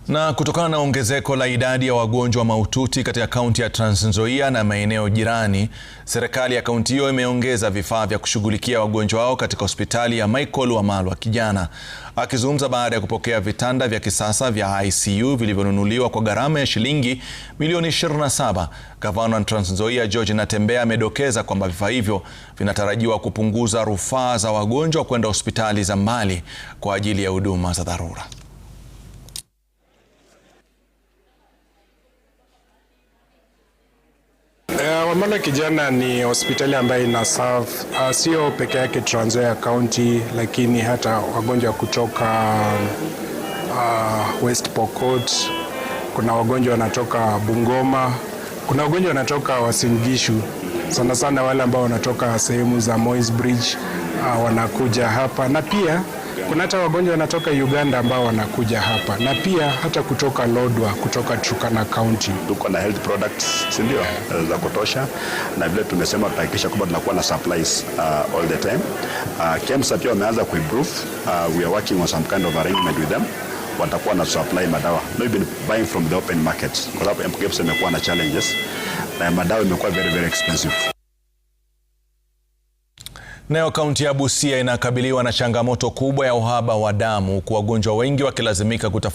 Na kutokana na ongezeko la idadi ya wagonjwa mahututi katika kaunti ya Trans Nzoia na maeneo jirani, serikali ya kaunti hiyo imeongeza vifaa vya kushughulikia wagonjwa hao katika hospitali ya Michael Wamalwa Kijana. Akizungumza baada ya kupokea vitanda vya kisasa vya ICU vilivyonunuliwa kwa gharama ya shilingi milioni 27, Gavana wa Trans Nzoia George Natembeya amedokeza kwamba vifaa hivyo vinatarajiwa kupunguza rufaa za wagonjwa kwenda hospitali za mbali kwa ajili ya huduma za dharura. Wamalwa Kijana ni hospitali ambayo ina serve sio peke yake Trans Nzoia County, lakini hata wagonjwa kutoka West Pokot, kuna wagonjwa wanatoka Bungoma, kuna wagonjwa wanatoka Uasin Gishu, sana sana wale ambao wanatoka sehemu za Moi's Bridge wanakuja hapa, na pia kuna hata wagonjwa wanatoka Uganda ambao wanakuja hapa, na pia hata kutoka Lodwar, kutoka Turkana County. Tuko na health products, si ndio, za kutosha, na vile tumesema tutahakikisha kwamba tunakuwa na supplies all the time. KEMSA pia wameanza kuimprove. We are working on some kind of arrangement with them. Watakuwa na supply madawa. We've been buying from the open market. Kwa sababu KEMSA imekuwa na challenges na madawa imekuwa very very expensive. Nayo kaunti ya Busia inakabiliwa na changamoto kubwa ya uhaba wa damu, huku wagonjwa wengi wakilazimika kutafuta